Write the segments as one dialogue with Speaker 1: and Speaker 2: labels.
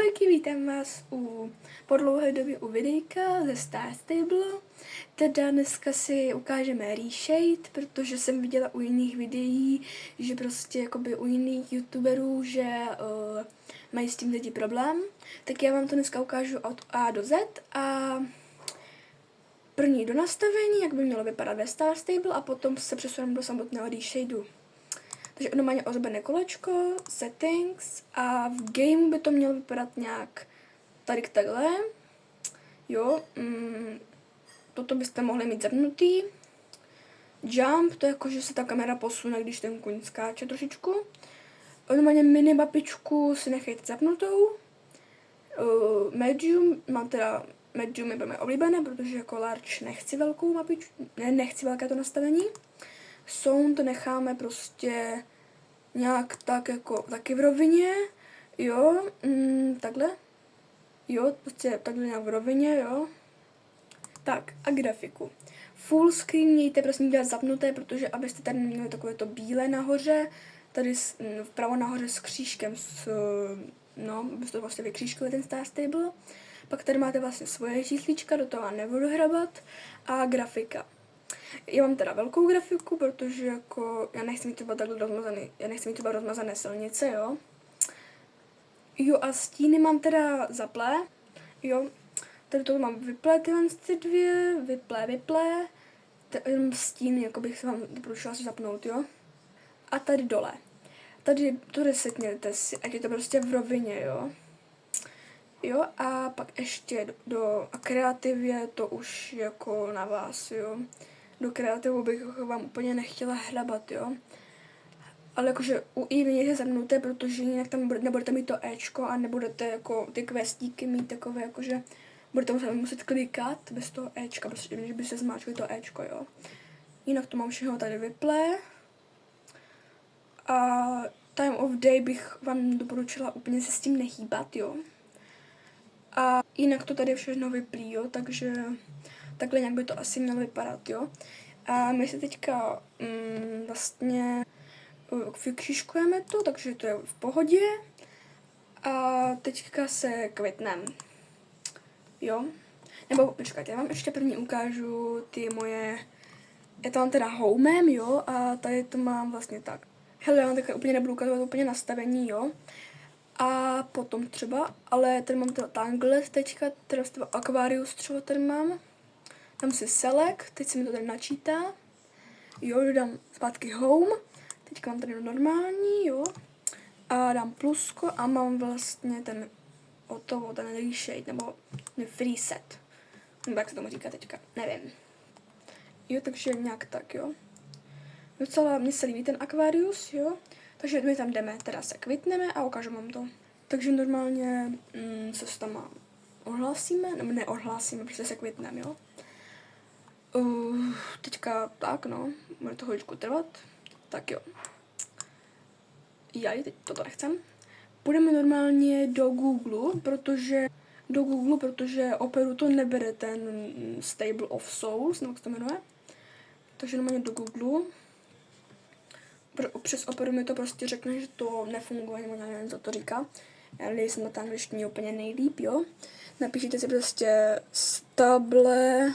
Speaker 1: Ahojky, vítám vás po dlouhé době u videjka ze Star Stable. Teda dneska si ukážeme reshade, protože jsem viděla u jiných videí, že prostě jakoby u jiných youtuberů, že mají s tím lidi problém. Tak já vám to dneska ukážu od A do Z a první do nastavení, jak by mělo vypadat ve Star Stable a potom se přesuneme do samotného reshadeu. Takže normálně ozdobené kolečko, settings a v gameu by to mělo vypadat nějak tady takhle. Jo, toto byste mohli mít zapnutý. Jump, to je jako, že se ta kamera posune, když ten kuň skáče trošičku. Normálně mini mapičku si nechejte zapnutou. Medium, mám teda medium je pro mě oblíbené, protože jako large nechci velkou mapičku, nechci velké to nastavení. Sound necháme prostě nějak tak jako taky v rovině, jo, takhle, jo, prostě takhle nějak v rovině, jo. Tak a grafiku. Full screen mějte prosím dělat zapnuté, protože abyste tady měli takové to bílé nahoře, tady vpravo nahoře s křížkem, abyste to vlastně vykřížkali ten Star Stable. Pak tady máte vlastně svoje číslička, do toho nebudu hrabat a grafika. Já mám teda velkou grafiku, protože jako já nechci mít třeba takhle rozmazané silnice, jo. Jo a stíny mám teda zaplé, jo. Tady to mám vyplé tyhle dvě, vyplé. Jenom stíny, jako bych se vám doporučila si zapnout, jo. A tady dole. Tady to resetněte si, ať je to prostě v rovině, jo. Jo a pak ještě do kreativě to už jako na vás, jo. Do kreativu bych vám úplně nechtěla hrabat, jo. Ale jakože u i je zapnuté, protože jinak tam nebudete mít to Ečko a nebudete jako ty questíky mít takové, jakože budete muset klikat bez toho Ečka, protože když by se zmáčkli to Ečko, jo. Jinak to mám všechno tady vyplé. A time of day bych vám doporučila úplně se s tím nehýbat, jo. A jinak to tady všechno vyplí, jo, takže takhle nějak by to asi mělo vypadat, jo. A my se teďka vlastně vykřížkujeme to, takže to je v pohodě. A teďka se kvitnem. Jo. Nebo počkejte, já vám ještě první ukážu ty moje, já to mám teda homem, jo, a tady to mám vlastně tak. Hele, já vám takhle úplně nebudu ukazovat úplně nastavení, jo. A potom třeba, ale tady mám teda tangle teďka, teda Aquarius třeba tady mám. Dám si select, teď se mi to tady načítá. Jo, dám zpátky home, teďka mám tady normální, jo. A dám plusko a mám vlastně ten reshade, nebo freeset. Nebo jak se tomu říká teďka, nevím. Jo, takže nějak tak, jo. Docela mně se líbí ten Aquarius, jo. Takže my tam jdeme, teda se kvitneme a ukážu vám to. Takže normálně se s tam ohlásíme, nebo neohlásíme, protože se kvitneme, jo. Teďka tak, no, bude to chvíličku trvat. Tak jo. Teď toto nechcem. Půjdeme normálně do Google, protože Operu to nebere ten Stable of Souls, nebo jak se to jmenuje. Takže normálně do Google. Přes Operu mi to prostě řekne, že to nefunguje, nebo nevím, co to říká. Já nejsem na té angličtině úplně nejlíp, jo. Napíšete si prostě Stable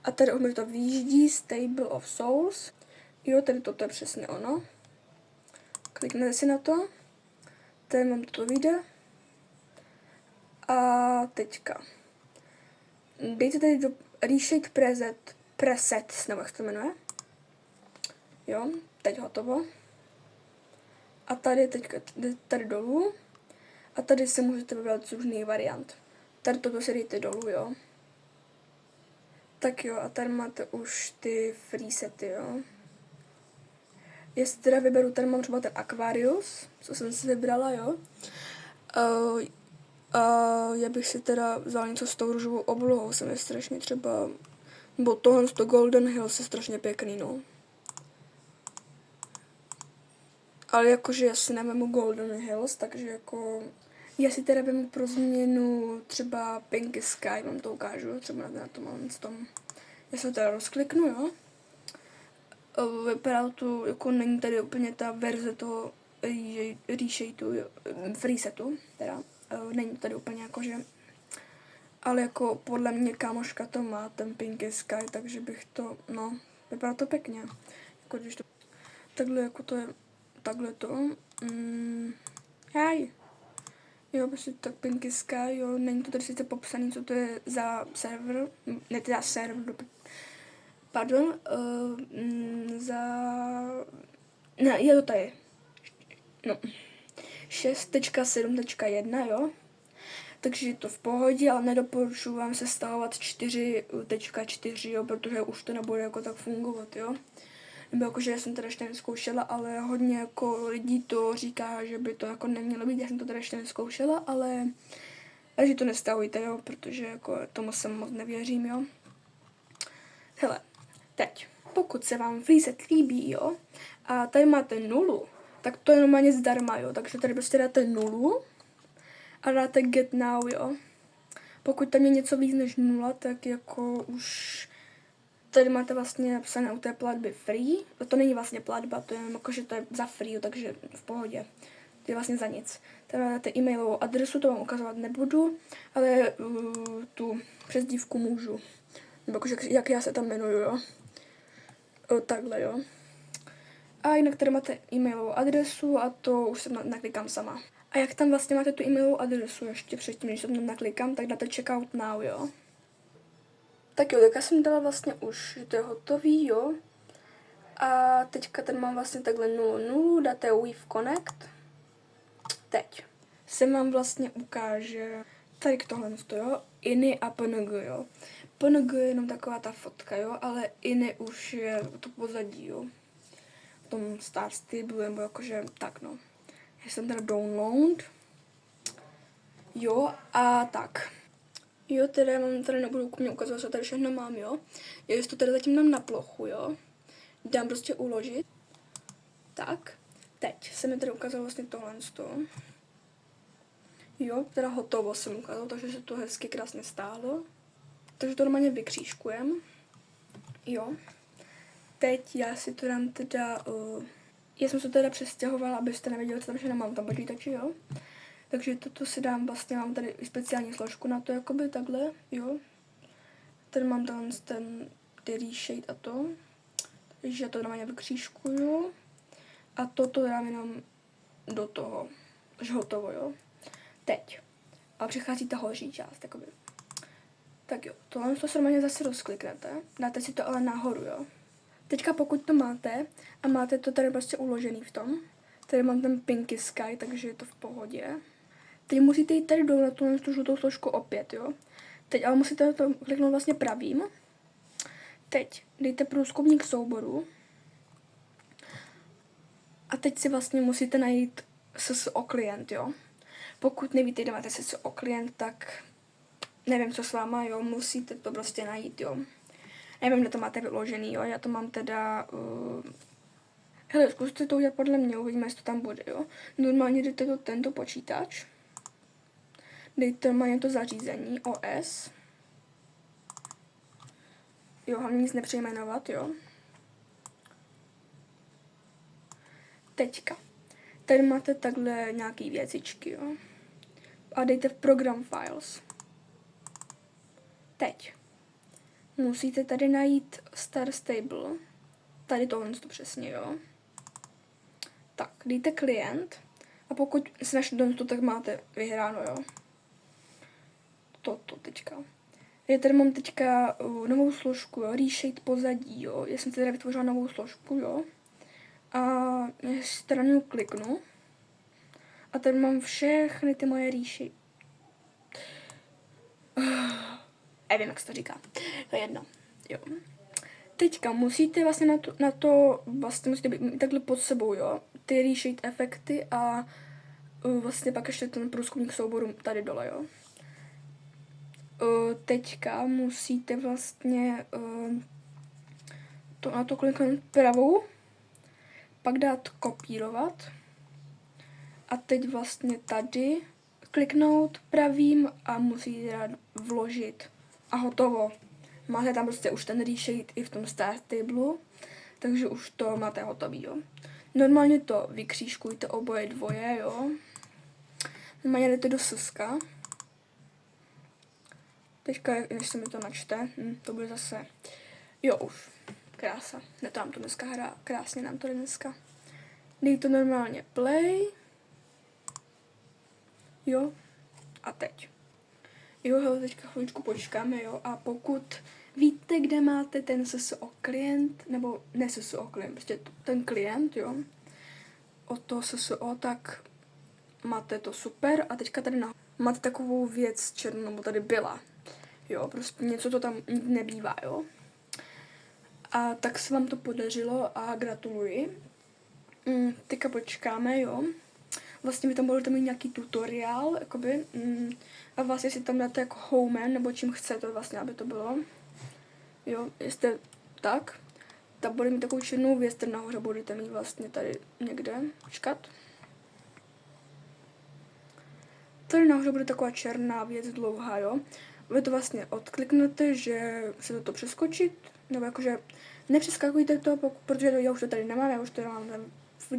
Speaker 1: a tady už mi to výjíždí Stable of Souls. Jo, tady toto je přesně ono. Kliknete si na to. Tady mám toto video. A teďka. Dejte tady do Reshade Presets, nebo jak se to jmenuje. Jo, teď hotovo. A tady teďka, tady dolů. A tady se můžete vybrat z různých variant. Tady toto si dejte dolů, jo. Tak jo, a tady máte už ty freesety, jo. Jestli teda vyberu, tady mám třeba ten Aquarius, co jsem si vybrala, jo. Já bych si teda vzala něco s tou růžovou oblohou, jsem je strašně třeba, nebo tohle z toho Golden Hills je strašně pěkný, no. Ale jakože já si nevemu Golden Hills, takže jako, já si teda vemu pro změnu třeba Pinky Sky, vám to ukážu, třeba na tom, já se teda rozkliknu, jo. Vypadá to, jako není tady úplně ta verze toho reshadeu, freesetu, teda. není to tady úplně jako, že... Ale jako podle mě kámoška to má, ten Pinky Sky, takže bych to, no, vypadá to pěkně. Jako když to... Takhle jako to je, takhle to. Hej. Jo, prostě tak Pinky Sky, jo, není to tady sice popsaný, co to je za server, ne teda server, pardon, ne, je to tady, no, 6.7.1, jo, takže je to v pohodě, ale nedoporučuji vám se stahovat 4.4, jo, protože už to nebude jako tak fungovat, jo. Nebo jakože já jsem teda ještě neskoušela, ale hodně jako lidí to říká, že by to jako nemělo být, já jsem to teda ještě neskoušela, ale že to nestahujte, jo, protože jako tomu se moc nevěřím, jo. Hele, teď, pokud se vám Freeset líbí, jo, a tady máte 0, tak to je normálně zdarma, jo, takže tady prostě dáte 0 a dáte get now, jo. Pokud tam je něco víc než 0, tak jako už tady máte vlastně napsané u té platby free. To není vlastně platba, to je jako, že to je za free, jo, takže v pohodě. To je vlastně za nic. Tady máte e-mailovou adresu, to vám ukazovat nebudu, ale tu přezdívku můžu. Nebo jakože, jak já se tam jmenuju, jo. Takhle, jo. A jinak tady máte e-mailovou adresu a to už se naklikám sama. A jak tam vlastně máte tu e-mailovou adresu ještě předtím, než se tam naklikám, tak dáte checkout now, jo. Tak jo, tak já jsem dala vlastně už, že to je hotový, jo. A teďka tady mám vlastně takhle 0.0, dáte Weave Connect. Teď se vám vlastně ukáže tady k tohle, jo, INI a PNG, jo. PNG je jenom taková ta fotka, jo, ale INI už je to pozadí, jo. V tom Star Stable, nebo jakože tak, no. Já jsem teda download. Jo, a tak. Jo, teda já vám tady nebudu mě ukazovat, co tady všechno mám, jo. Já to tady zatím dám na plochu, jo. Dám prostě uložit. Tak, teď se mi tady ukázalo vlastně tohle. Jo, teda hotovo jsem ukázal, takže se to hezky krásně stálo. Takže to normálně vykřížkujem. Jo. Teď já si to dám teda... já jsem se teda přestěhovala, abyste nevěděli, co tam všechno mám tam počítači, jo. Takže toto si dám, vlastně mám tady speciální složku na to, jakoby takhle, jo. Tady mám ty reshade a to. Takže já to normálně vykřížkuju. A toto dám jenom do toho. Už hotovo, jo. Teď. A přichází ta horší část, jakoby. Tak jo, tohle to se normálně zase rozkliknete. Dáte si to ale nahoru, jo. Teďka pokud to máte a máte to tady prostě uložený v tom. Tady mám ten Pinky Sky, takže je to v pohodě. Teď musíte jít tady dolů na tu žlutou složku opět, jo. Teď ale musíte to kliknout vlastně pravým. Teď dejte průzkumník souboru. A teď si vlastně musíte najít SSO klient, jo. Pokud nevíte, kde máte SSO klient, tak nevím, co s váma, jo, musíte to prostě najít, jo. Nevím, kde to máte vyložený, jo, já to mám teda... Hele, zkuste to udělat podle mě, uvidíme, jestli to tam bude, jo. Normálně dejte to tento počítač. Dejte normálně to zařízení, OS. Jo, hlavně nic nepřejmenovat, jo. Teďka. Tady máte takhle nějaký věcičky, jo. A dejte v Program Files. Teď. Musíte tady najít Star Stable. Tady tohle to přesně, jo. Tak, dejte klient. A pokud si našli to, tak máte vyhráno, jo. Toto teďka. Já tady mám teďka novou složku, jo. Reshade pozadí, jo. Já jsem tady vytvořila novou složku, jo. A já si tady na něj kliknu. A tady mám všechny ty moje reshade. Nevím, jak se to říká. To je jedno. Jo. Teďka musíte vlastně na to vlastně musíte být takhle pod sebou, jo. Ty reshade efekty a vlastně pak ještě ten průzkumník souboru tady dole, jo. Teďka musíte vlastně na to kliknout pravou, pak dát kopírovat a teď vlastně tady kliknout pravým a musíte dát vložit a hotovo. Máte tam prostě už ten reshade i v tom Star Table, takže už to máte hotový, jo. Normálně to vykřížkujte oboje dvoje, jo. Normálně jdete do Slzska. Teďka, než se mi to načte, to bude zase, jo už, krása, ne to nám to dneska hrá, krásně nám to jde dneska. Dej to normálně play, jo, a teď. Jo, hele, teďka chvíličku počkáme, jo, a pokud víte, kde máte ten SSO klient, nebo ne SSO klient, prostě ten klient, jo, od toho SSO, tak máte to super a teďka tady máte takovou věc černou, nebo tady byla. Jo, prostě něco to tam nebývá, jo. A tak se vám to podařilo a gratuluji. Teďka počkáme, jo. Vlastně vy tam budete mít nějaký tutoriál, jakoby. A vlastně si tam dáte jako home, nebo čím chcete vlastně, aby to bylo. Jo, jestli tak bude mít takovou černou věc, tady nahoře budete mít vlastně tady někde. Počkat. Tady nahoře bude taková černá věc dlouhá, jo. Vy to vlastně odkliknete, že se to přeskočit, nebo jakože nepřeskakujte to, protože já už to tady nemám, já už to mám ten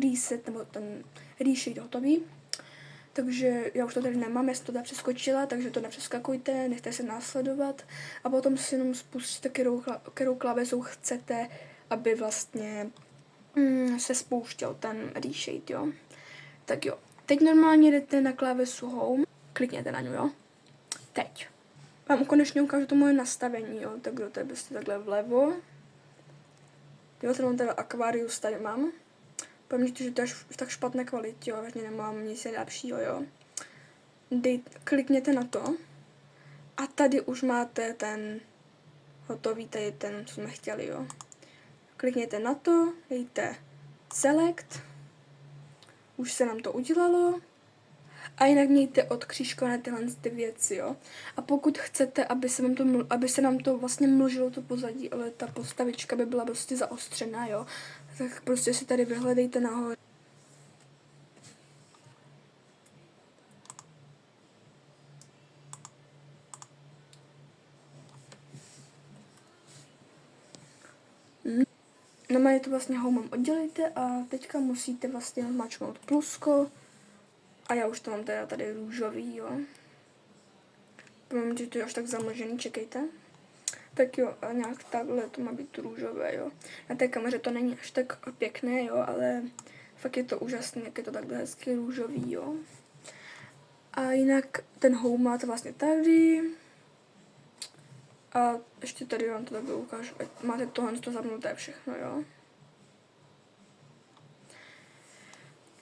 Speaker 1: reset, nebo ten resheet hotový. Takže já už to tady nemám, já jsem to tady přeskočila, takže to nepřeskakujte, nechte se následovat a potom si jenom spustíte, kterou klávesou chcete, aby vlastně se spouštěl ten resheet, jo. Tak jo, teď normálně jdete na klávesu home, klikněte na ní, jo. Teď vám konečně ukážu to moje nastavení, jo, tak do té byste takhle vlevo. Jo, tady mám teda Aquarius, tady mám. Pamějte, že to je v tak špatné kvalitě, jo, vlastně nemám nic lepšího, jo. Klikněte na to a tady už máte ten hotový, tady ten, co jsme chtěli, jo. Klikněte na to, dejte select, už se nám to udělalo. A jinak mějte odkřížkované tyhle ty věci, jo. A pokud chcete, aby se nám to vlastně mlžilo to pozadí, ale ta postavička by byla prostě zaostřená, jo, tak prostě si tady vyhledejte nahoře. Normálně to vlastně homem oddělejte a teďka musíte vlastně mačknout plusko. A já už to mám teda tady růžový, jo. Promiňte, že to je až tak zamlžený, čekejte. Tak jo, a nějak takhle to má být růžové, jo. Na té kameře to není až tak pěkné, jo, ale fakt je to úžasné, jak je to takhle hezky růžový, jo. A jinak ten home máte vlastně tady. A ještě tady vám to takhle ukážu. Máte tohle zapnuté všechno, jo.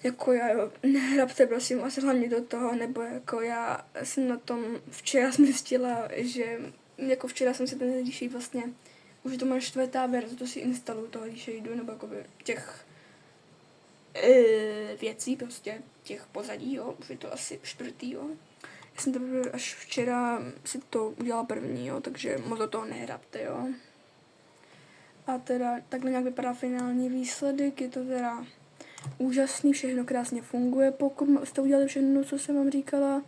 Speaker 1: Jako já, jo, nehrabte prosím asi hlavně do toho, nebo jako já jsem na tom včera zjistila, že jako včera jsem si ten resheet vlastně, už to má 4. verze, to si instaluju toho resheetu, nebo jakoby těch věcí, prostě těch pozadí, jo, už je to asi 4. jo. Já jsem teprve až včera si to udělala první, jo, takže moc do toho nehrabte, jo. A teda takhle nějak vypadá finální výsledek, je to teda úžasný, všechno krásně funguje, pokud jste udělali všechno, co jsem vám říkala,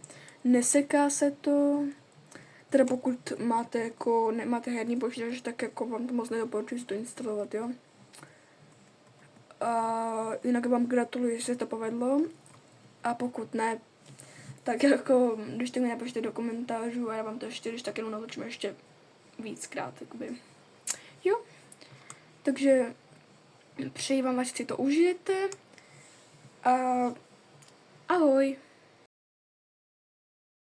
Speaker 1: neseká se to, teda pokud máte jako, nemáte herní počítač, tak jako vám to moc nedoporučuji si to instalovat, jo. A jinak vám gratuluji, že se to povedlo, a pokud ne, tak jako, když to mi napište do komentářů a já vám to ještě, když tak jenom natočíme ještě víckrát, jakoby. Jo, takže přeji vám, ať si to užijete a ahoj.